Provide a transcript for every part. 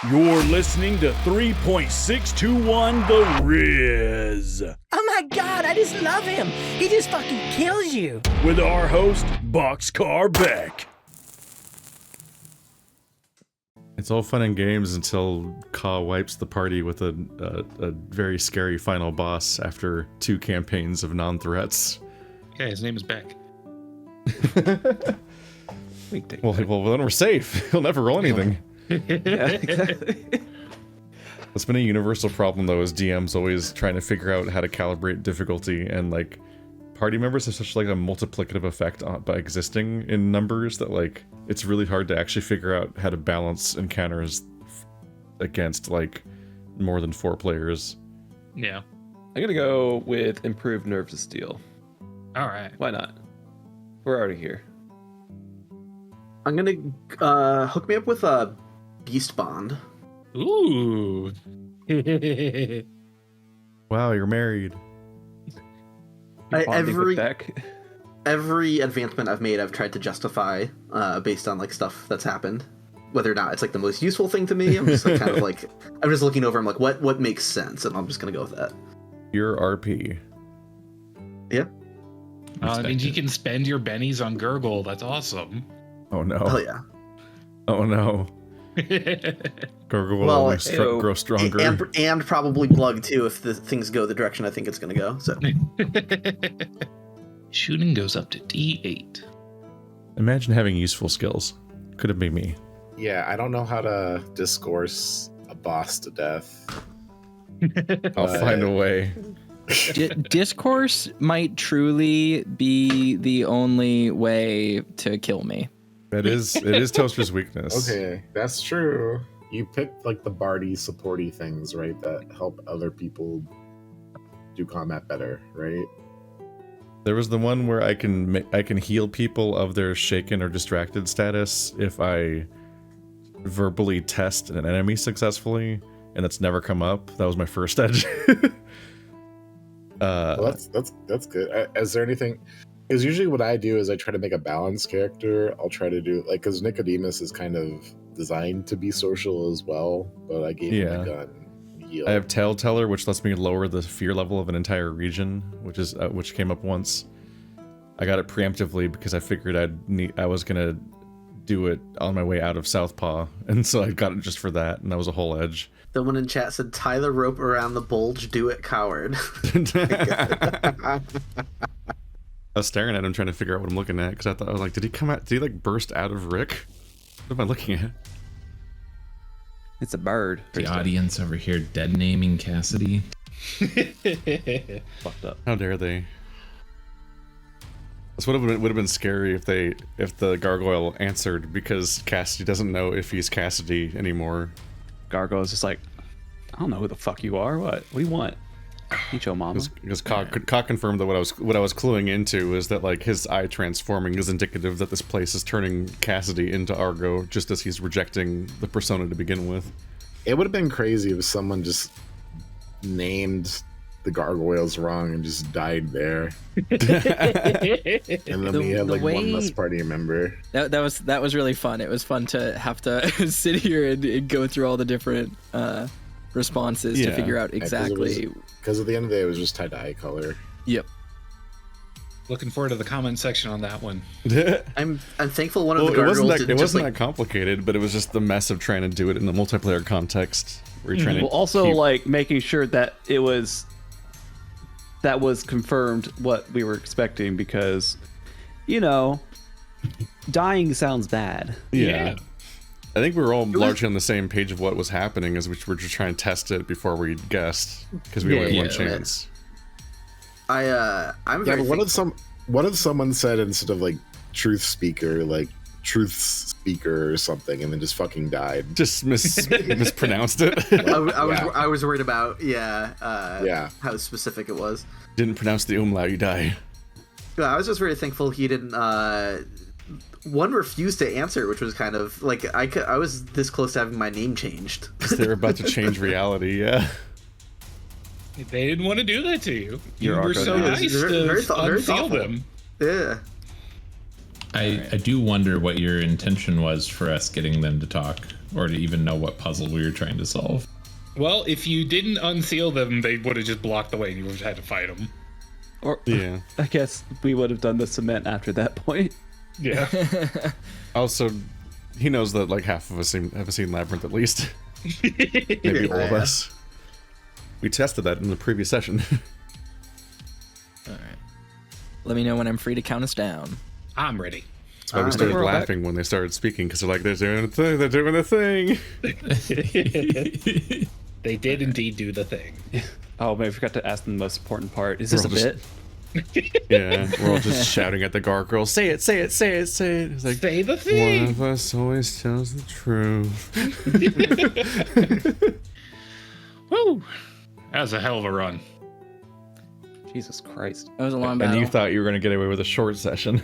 You're listening to 3.621 The Riz. Oh my god, I just love him. He just fucking kills you. With our host, Boxcar Beck. It's all fun and games until Ka wipes the party with a very scary final boss after 2 campaigns of non-threats. Yeah, his name is Beck. Well, then we're safe. He'll never roll anything. Yeah, exactly. That's been a universal problem, though, is DMs always trying to figure out how to calibrate difficulty, and, like, party members have such, like, a multiplicative effect by existing in numbers that, like, it's really hard to actually figure out how to balance encounters against, like, more than 4 players. Yeah. I'm gonna go with improved nerves of steel. All right. Why not? We're already here. I'm gonna hook me up with a Beast Bond. Ooh. Wow, you're married. Every advancement I've made, I've tried to justify based on like stuff that's happened. Whether or not it's like the most useful thing to me, I'm just like kind of like I'm just looking over. I'm like, what makes sense, and I'm just gonna go with that. You're RP. Yeah. That means you can spend your bennies on Gurgle. That's awesome. Oh no. Oh yeah. Oh no. Gurgle will always grow stronger. And probably Glug too if the things go the direction I think it's gonna go. So shooting goes up to D8. Imagine having useful skills. Could have been me. Yeah, I don't know how to discourse a boss to death. I'll find a way. Discourse might truly be the only way to kill me. It is Toaster's weakness. Okay, that's true. You picked like the bardy supporty things, right? That help other people do combat better, right? There was the one where I can heal people of their shaken or distracted status if I verbally test an enemy successfully, and that's never come up. That was my first edge. Well, that's good. Is there anything? Because usually what I do is I try to make a balanced character. I'll try to do like because Nicodemus is kind of designed to be social as well, but I gave him a gun. Heal. I have Tellteller, which lets me lower the fear level of an entire region, which came up once. I got it preemptively because I figured I was gonna do it on my way out of Southpaw, and so I got it just for that, and that was a whole edge. someone in chat said, "Tie the rope around the bulge, do it, coward." I was staring at him trying to figure out what I'm looking at because I was like, did he like burst out of Rick? What am I looking at? It's a bird. The audience over here dead naming Cassidy. Fucked up. How dare they? This would have been scary if the gargoyle answered, because Cassidy doesn't know if he's Cassidy anymore. Gargoyle's just like, I don't know who the fuck you are. What do you want? Eat your mama. Because Ka confirmed that what I was cluing into is that like his eye transforming is indicative that this place is turning Cassidy into Argo, just as he's rejecting the persona to begin with. It would have been crazy if someone just named the gargoyles wrong and just died there. And then we had like one less party member. That was really fun. It was fun to have to sit here and go through all the different responses to figure out exactly. Because at the end of the day, it was just tie-dye color. Yep. Looking forward to the comment section on that one. I'm thankful one of the gargoyles it wasn't that complicated, but it was just the mess of trying to do it in the multiplayer context. Where you're trying to also like making sure that that was confirmed what we were expecting, because dying sounds bad. Yeah. I think we were all largely on the same page of what was happening, as we were just trying to test it before we guessed, because we only had one chance. I'm very what if someone said, instead of like truth speaker, like truth speaker or something, and then just fucking died? Just mispronounced it. I was worried about how specific it was. Didn't pronounce the umlaut, you die. Yeah, I was just very thankful he didn't one refused to answer, which was kind of like I was this close to having my name changed. They're about to change reality. Yeah. They didn't want to do that to you. You Your were Arco so knows. nice Very to unseal thoughtful. them. Yeah. I do wonder what your intention was for us getting them to talk, or to even know what puzzle we were trying to solve. Well, if you didn't unseal them, they would have just blocked the way and you would have had to fight them. Or Yeah. I guess we would have done the cement after that point. Yeah. Also, he knows that like half of us have seen Labyrinth at least. Maybe all of us. We tested that in the previous session. All right. Let me know when I'm free to count us down. I'm ready. That's why we started laughing when they started speaking, because they're like, they're doing a thing, they're doing a thing. They did indeed do the thing. Oh man, I forgot to ask them the most important part. Is this a We're all bit? Yeah, we're all just shouting at the gargoyle, say it, say it, say it, say it. It's like, Say the one thing. of us always tells the truth. Woo. That was a hell of a run. Jesus Christ. That was a long And battle. you thought you were going to get away with a short session.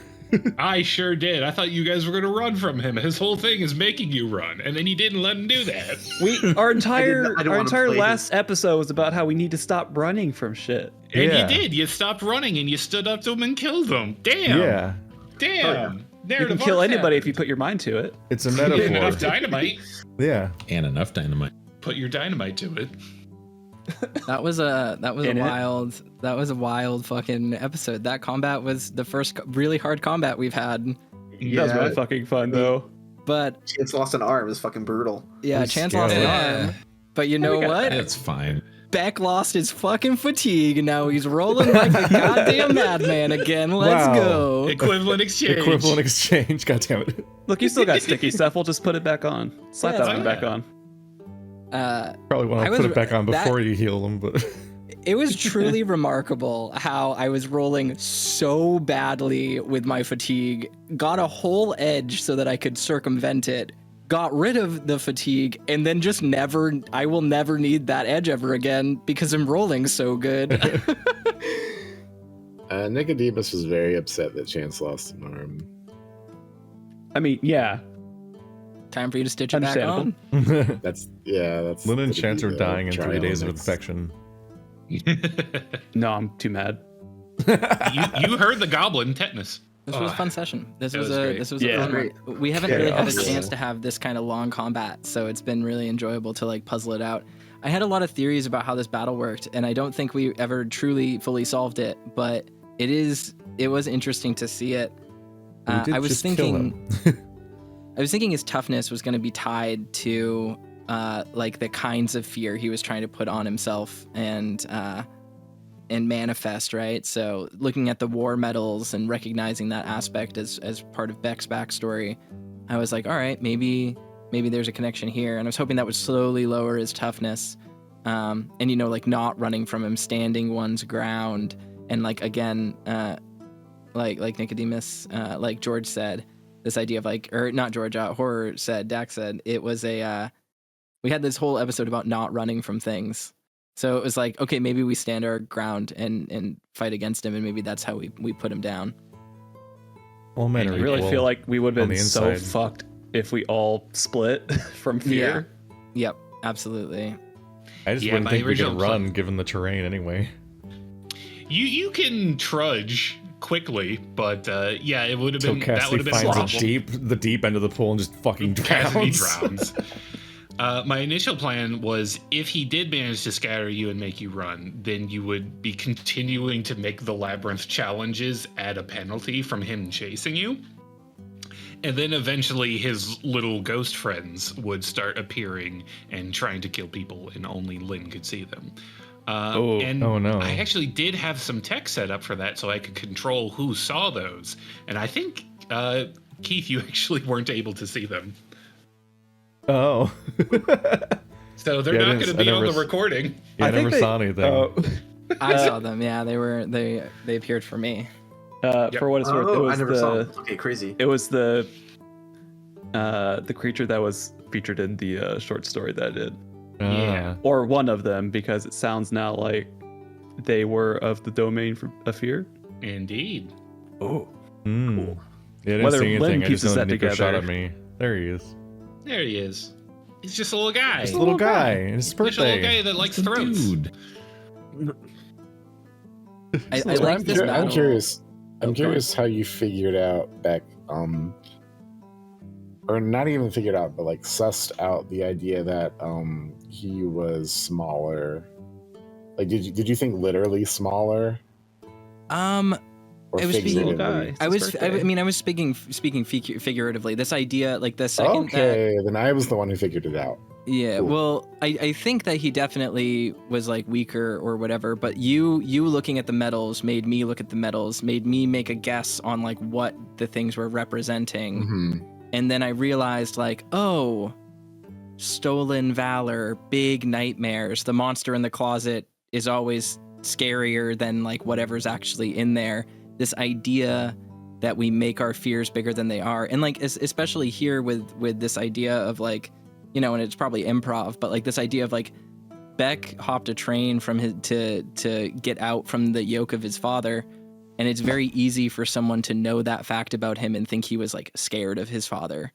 I sure did. I thought you guys were going to run from him. His whole thing is making you run, and then you didn't let him do that. Our entire I didn't our wanna entire play last episode was about how we need to stop running from shit. And Yeah. you did. You stopped running, and you stood up to him and killed him. Damn. Yeah, Damn. You Narrative can kill arc anybody if happened. you put your mind to it. it's a You had enough metaphor. dynamite. Yeah. And enough dynamite. Put your dynamite to it. That was a In it? wild fucking episode. That combat was the first really hard combat we've had. That was really fucking fun though. But Chance lost an arm. It was fucking brutal. yeah, Chance lost an arm. But you know what? It's fine. Beck lost his fucking fatigue, and now he's rolling like a goddamn madman again. Let's Wow. go. Equivalent exchange. Equivalent exchange. God damn it. Look, you still got sticky stuff. We'll just put it back on. Slap Yeah, that one back on. Probably want I to was- put it back on that- before you heal them, but It was truly remarkable how I was rolling so badly with my fatigue, got a whole edge so that I could circumvent it, got rid of the fatigue, and then just I will never need that edge ever again because I'm rolling so good. Nicodemus was very upset that Chance lost an arm. I mean, yeah. Time for you to stitch it back on. That's Lynn and Chance are the dying in 3 trial days of next. infection. No, I'm too mad. you heard the goblin tetanus. This was a fun session. This was great. a Yeah. fun one. We haven't Yeah, really had a awesome. chance to have this kind of long combat, so it's been really enjoyable to like puzzle it out. I had a lot of theories about how this battle worked, and I don't think we ever truly fully solved it, but it was interesting to see it. We did I was just kill thinking him. I was thinking his toughness was going to be tied to like the kinds of fear he was trying to put on himself and manifest, right? So looking at the war medals and recognizing that aspect as part of Beck's backstory, I was like, all right, maybe there's a connection here. And I was hoping that would slowly lower his toughness. And like not running from him, standing one's ground, and like again, like Nicodemus, like George said, this idea of like, or not George, Horror said, Dak said, it was we had this whole episode about not running from things. So it was like, okay, maybe we stand our ground and fight against him, and maybe that's how we put him down. All men I are really equal feel like we would have on been the so inside. fucked if we all split from fear. Yep, absolutely. I just Yeah, wouldn't my think we could original run plan- given the terrain anyway. You can trudge quickly, but yeah, it would have So been that would Cassidy have been finds sloppy. the deep end of the pool and just fucking Cassidy drowns. drowns. My initial plan was if he did manage to scatter you and make you run, then you would be continuing to make the labyrinth challenges at a penalty from him chasing you. And then eventually his little ghost friends would start appearing and trying to kill people, and only Lynn could see them. And oh no. I actually did have some tech set up for that so I could control who saw those. And I think, Keith, you actually weren't able to see them. Oh. So they're Yeah, I not didn't- going to I be on never the recording. Yeah, I I think never they- saw anything. Oh. I saw them. Yeah, they appeared for me. For what it's worth, it Oh, was I never saw him. Okay, crazy. it was the creature that was featured in the short story that I did, Yeah. or one of them, because it sounds now like they were of the domain of fear. Indeed. Oh, Mm. cool. Yeah, I didn't Whether see anything. Lynn I just pieces know that Nico shot together. at me. There he is. There he is. He's just a little guy. Just a little guy. It's his Just a little birthday. guy that likes It's a throats. dude. I So like this battle. I'm curious. I'm Oh, curious how you figured out Beck, or not even figured out, but like sussed out the idea that he was smaller. Like, did you think literally smaller? Or I was speaking. figuratively? I was speaking figuratively. This idea, like the second Okay, then I was the one who figured it out. Yeah, Cool. well, I think that he definitely was like weaker or whatever, but you looking at the medals made me look at the medals, made me make a guess on like what the things were representing. Mm-hmm. And then I realized like, oh, stolen valor, big nightmares. The monster in the closet is always scarier than like whatever's actually in there. This idea that we make our fears bigger than they are. And like especially here with this idea of like, you know, and it's probably improv, but like this idea of like Beck hopped a train from his to get out from the yoke of his father, and it's very easy for someone to know that fact about him and think he was like scared of his father,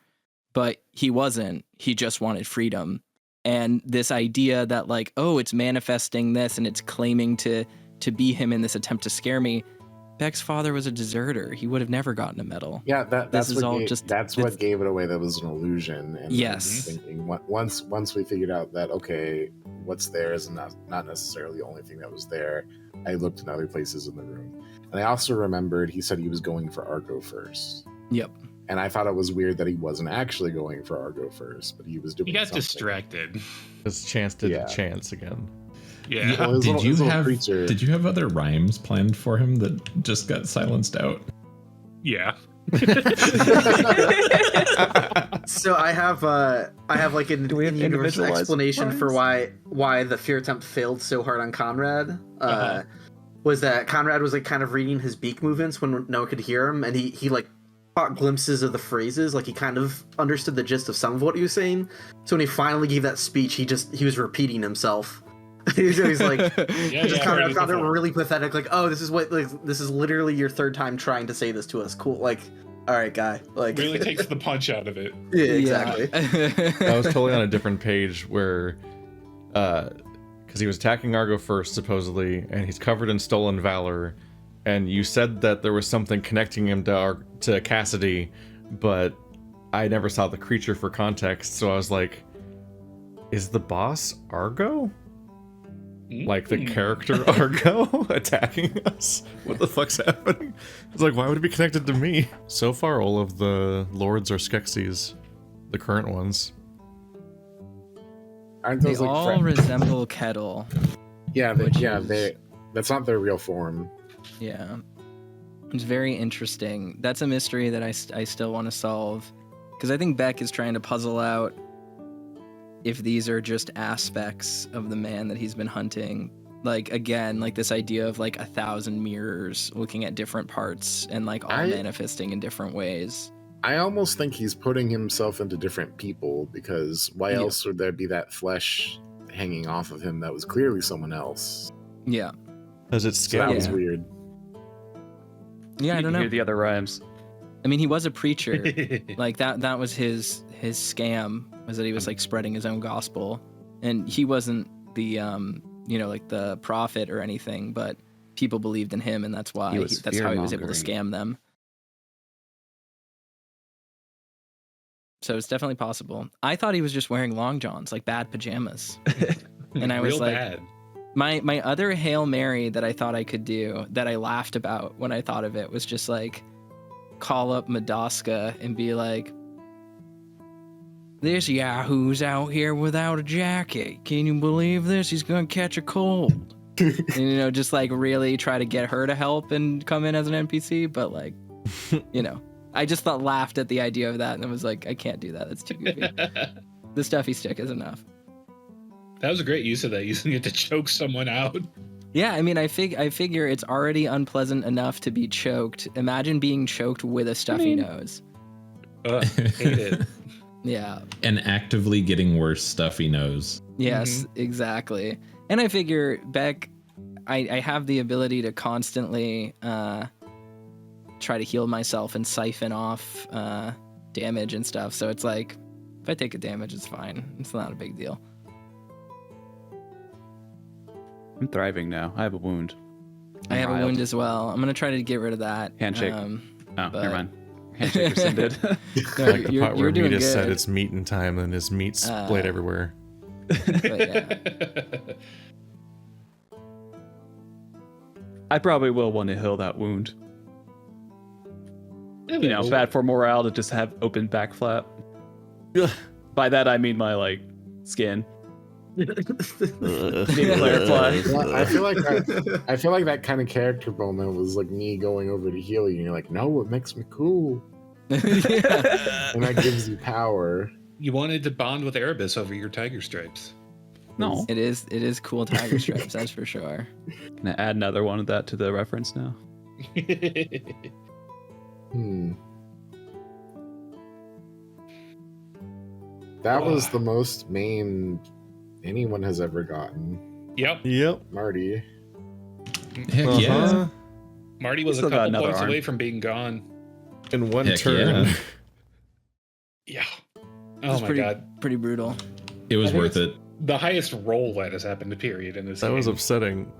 but he wasn't. He just wanted freedom. And this idea that like, oh, it's manifesting this and it's claiming to be him in this attempt to scare me. Beck's father was a deserter. He would have never gotten a medal. Yeah, that's what gave it away. That was an illusion. And yes. Thinking, once we figured out that okay, what's there is not necessarily the only thing that was there. I looked in other places in the room, and I also remembered he said he was going for Argo first. Yep. And I thought it was weird that he wasn't actually going for Argo first, but he was doing. He got something. distracted. His chance did a chance again. Yeah. Well, Did you have other rhymes planned for him that just got silenced out? Yeah. So I have like an Do we have in-universe individualized explanation lines? for why the fear attempt failed so hard on Conrad. Was that Conrad was like kind of reading his beak movements when no one could hear him, and he like caught glimpses of the phrases, like he kind of understood the gist of some of what he was saying. So when he finally gave that speech, he was repeating himself. He's like, kind of found it really pathetic. Like, oh, this is literally your third time trying to say this to us. Cool. Like, all right, guy. Like, really takes the punch out of it. Yeah, exactly. I was totally on a different page where, because he was attacking Argo first supposedly, and he's covered in stolen valor, and you said that there was something connecting him to Cassidy, but I never saw the creature for context, so I was like, is the boss Argo? Like the character Argo attacking us? What the fuck's happening? It's like, why would it be connected to me? So far, all of the lords are Skeksis, the current ones. Aren't They those like all resemble Kettle. Yeah, that's not their real form. Yeah. It's very interesting. That's a mystery that I still want to solve. Because I think Beck is trying to puzzle out if these are just aspects of the man that he's been hunting. Like, again, like this idea of like 1,000 mirrors looking at different parts and like all manifesting in different ways. I almost think he's putting himself into different people, because why else would there be that flesh hanging off of him that was clearly someone else? Yeah. Does it So scale? that was weird. Yeah, I don't know. Hear the other rhymes. I mean, he was a preacher. Like that was his scam, was that he was like spreading his own gospel, and he wasn't the like the prophet or anything, but people believed in him, and that's why that's how he was able to scam them. So it's definitely possible. I thought he was just wearing long johns, like bad pajamas, and I was Real like, bad. my other Hail Mary that I thought I could do, that I laughed about when I thought of it, was just like call up Madaska and be like, this yahoo's out here without a jacket. Can you believe this? He's gonna catch a cold. And, just like really try to get her to help and come in as an NPC, but like, I just laughed at the idea of that, and I was like, I can't do that. That's too goofy. The stuffy stick is enough. That was a great use of that, using it to choke someone out. Yeah, I mean, I figure it's already unpleasant enough to be choked. Imagine being choked with a stuffy nose. Hate it. Yeah. And actively getting worse stuffy nose. Yes, exactly. And I figure, Beck, I have the ability to constantly try to heal myself and siphon off damage and stuff. So it's like, if I take a damage, it's fine. It's not a big deal. I'm thriving now. I have a wound. I have a wound as well. I'm gonna try to get rid of that. Handshake. But... Never mind. Handshake rescinded. No, Like the part where doing Meat said good. it's meeting time and his meat splayed everywhere. But yeah. I probably will want to heal that wound. You know, bad for morale to just have open back flap. By that I mean my like skin. Need to clarify. Well, I feel like that kind of character moment was like me going over to heal you, and you're like, no, it makes me cool, and that gives you power. You wanted to bond with Erebus over your tiger stripes. No. It is cool tiger stripes, that's for sure. Can I add another one of that to the reference now? That was the most main anyone has ever gotten. Yep. Marty. Heck yeah. Marty was a Still got couple another points arm. away from being gone. In one Heck turn. Yeah. Oh It's my pretty, god. pretty brutal. It was I think worth it. The highest roll that has happened, period, in this That game. was upsetting.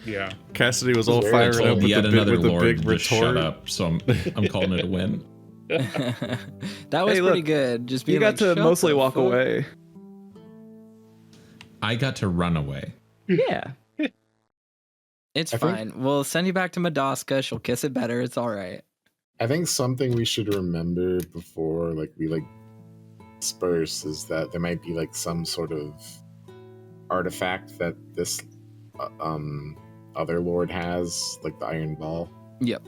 Yeah. Cassidy was all Very firing Told up with yet another the lord big to just shut retort. up, so I'm calling it a win. That was Hey, pretty look, good. Just being You got like, to "Shut mostly the walk fuck." away. I got to run away. Yeah. It's I think- fine. We'll send you back to Madaska. She'll kiss it better. It's all right. I think something we should remember before like we like disperse is that there might be like some sort of artifact that this other lord has, like the Iron Ball.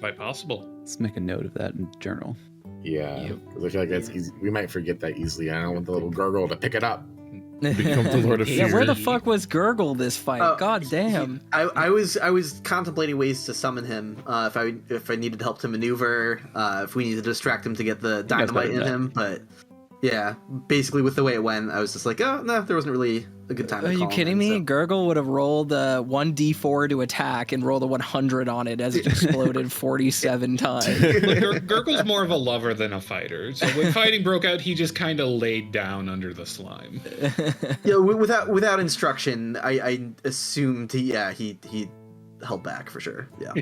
Quite possible. Let's make a note of that in the journal. Yeah, Yep. 'cause I feel like that's easy. We might forget that easily. I don't want the little gargoyle to pick it up. Become the Lord of Yeah, where the Fury. fuck was Gurgle this fight? Oh, God damn. I was contemplating ways to summon him if I needed help to maneuver, if we needed to distract him to get the guys better dynamite in than that. him, but yeah, basically with the way it went, I was just like, oh no, there wasn't really a good time. Are to you call kidding him, me? so- Gurgle would have rolled a 1d4 to attack and rolled a 100 on it as it exploded 47 times. Look, Gurgle's more of a lover than a fighter. So when fighting broke out, he just kind of laid down under the slime. Yeah, without instruction, I assumed he held back for sure. Yeah.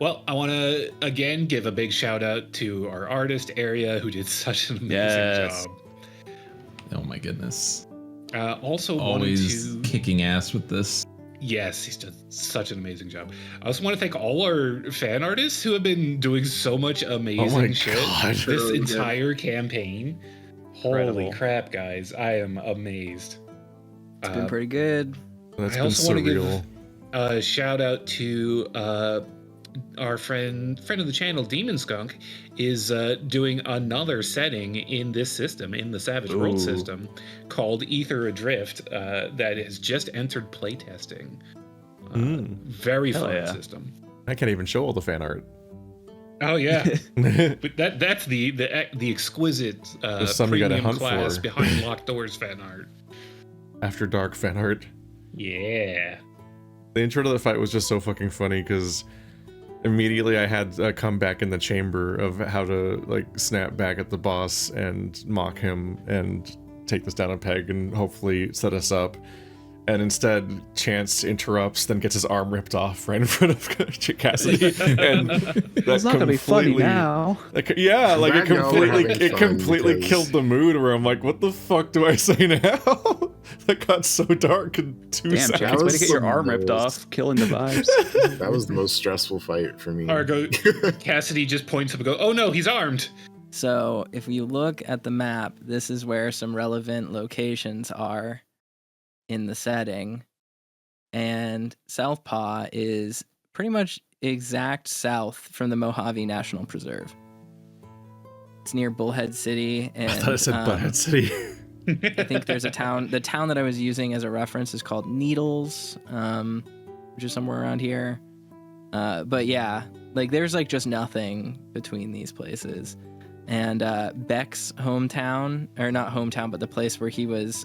Well, I want to again give a big shout out to our artist Aeria, who did such an amazing Yes. job. Oh my goodness. Also Always wanted to kicking ass with this. Yes, he's done such an amazing job. I also want to thank all our fan artists who have been doing so much amazing shit God. this Really good. entire campaign. Holy Incredible. crap, guys. I am amazed. It's been pretty good. That's I been also want to surreal. give a shout out to our friend of the channel, Demon Skunk, is doing another setting in this system, in the Savage World Ooh. system, called Ether Adrift, that has just entered playtesting. Very Hell fun yeah. system. I can't even show all the fan art. Oh yeah, but that's the exquisite There's some you gotta premium hunt class for. behind locked doors fan art. After Dark fan art. Yeah. The intro to the fight was just so fucking funny because immediately I had come back in the chamber of how to like snap back at the boss and mock him and take this down a peg and hopefully set us up. And instead, Chance interrupts, then gets his arm ripped off right in front of Cassidy. And It's not gonna be funny now. Yeah, like it Glad y'all were having fun completely because- killed the mood where I'm like, what the fuck do I say now? That got so dark in 2 Damn, seconds. Chance, way to get your the arm ripped most- off. Killing the vibes. That was the most stressful fight for me. Argo, Cassidy just points up and goes, "Oh no, he's armed." So if you look at the map, this is where some relevant locations are in the setting. And Southpaw is pretty much exact south from the Mojave National Preserve. It's near Bullhead City. And, I thought it said Butthead City. I think there's a town. The town that I was using as a reference is called Needles, which is somewhere around here. But yeah, like there's like just nothing between these places. And Beck's hometown, or not hometown, but the place where he was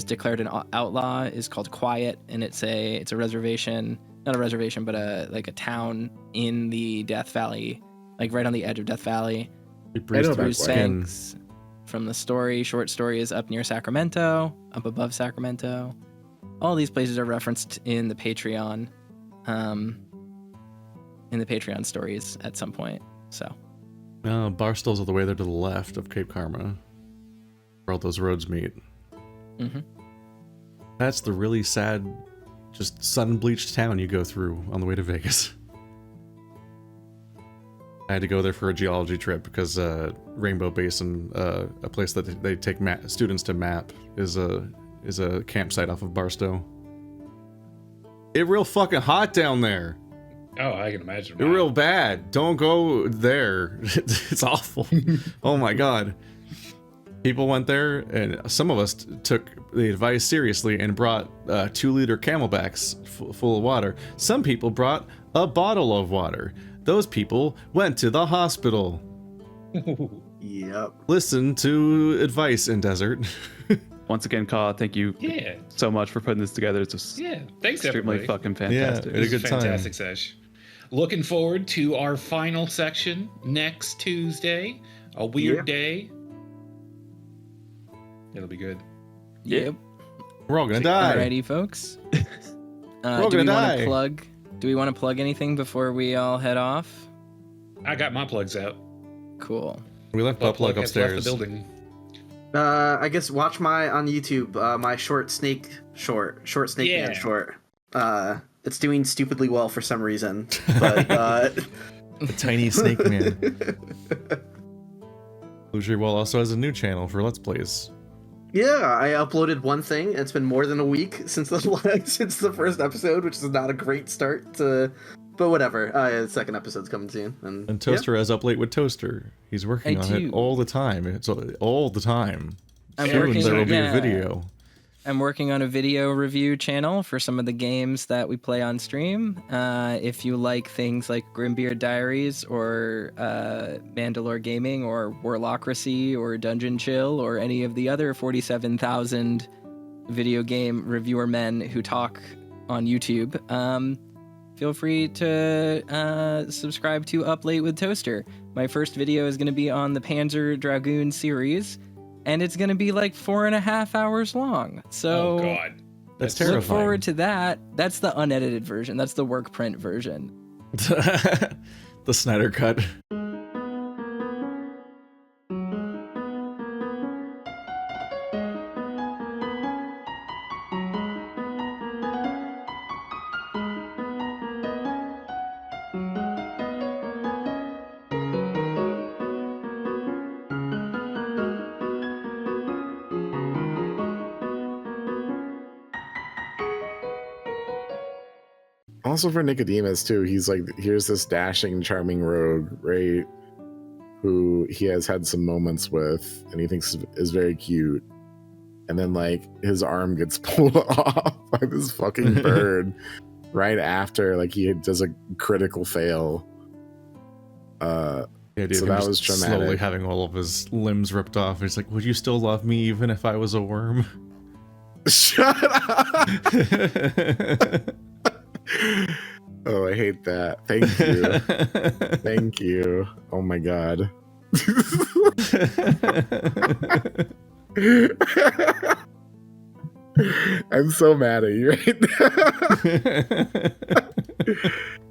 declared an outlaw is called Quiet, and it's a reservation, not a reservation, but a town in the Death Valley, like right on the edge of Death Valley. I know Bruce about Quiet. Banks from the short story is up near Sacramento, up above Sacramento. all these places are referenced in the Patreon, stories at some point. So, Barstow's all the way there to the left of Cape Karma, where all those roads meet. Mm-hmm. That's the really sad, just sun-bleached town you go through on the way to Vegas. I had to go there for a geology trip because Rainbow Basin, a place that they take students to map, is a campsite off of Barstow. It's real fucking hot down there. Oh, I can imagine. It's real bad. Don't go there. It's awful. Oh my god. People went there, and some of us took the advice seriously and brought 2-liter Camelbacks full of water. Some people brought a bottle of water. Those people went to the hospital. Yep. Listen to advice in desert. Once again, Ka, thank you so much for putting this together. It's just thanks extremely everybody. fucking fantastic. Yeah, it a good time. Fantastic sesh. Looking forward to our final section next Tuesday. A weird day. It'll be good. Yep. We're all gonna die. Alrighty, folks. We're all do we gonna want to die. plug? Do we want to plug anything before we all head off? I got my plugs out. Cool. We left Butt Buttplug plug has left upstairs. the building. I guess watch on YouTube, my short snake man short. It's doing stupidly well for some reason, but The tiny snake man. Illusory Wall also has a new channel for Let's Plays. yeah, I uploaded one thing. And it's been more than a week since the first episode, which is not a great start to. But whatever. The second episode's coming soon, And Toaster has Up Late with Toaster. He's working on it all the time. It's all the time. Soon there will be a video. I'm working on a video review channel for some of the games that we play on stream. If you like things like Grimbeard Diaries or Mandalore Gaming or Warlocracy or Dungeon Chill or any of the other 47,000 video game reviewer men who talk on YouTube, feel free to subscribe to Up Late with Toaster. My first video is going to be on the Panzer Dragoon series, and it's going to be like 4.5 hours long. So Oh god. That's look terrifying. forward to that. That's the unedited version. That's the work print version. The Snyder Cut. Also for Nicodemus too, he's like, here's this dashing, charming rogue, right? Who he has had some moments with, and he thinks is very cute. And then like his arm gets pulled off by this fucking bird right after like he does a critical fail. The idea So of him that was just traumatic. slowly having all of his limbs ripped off. He's like, would you still love me even if I was a worm? Shut up! Oh, I hate that. Thank you. Thank you. Oh my god. I'm so mad at you right now.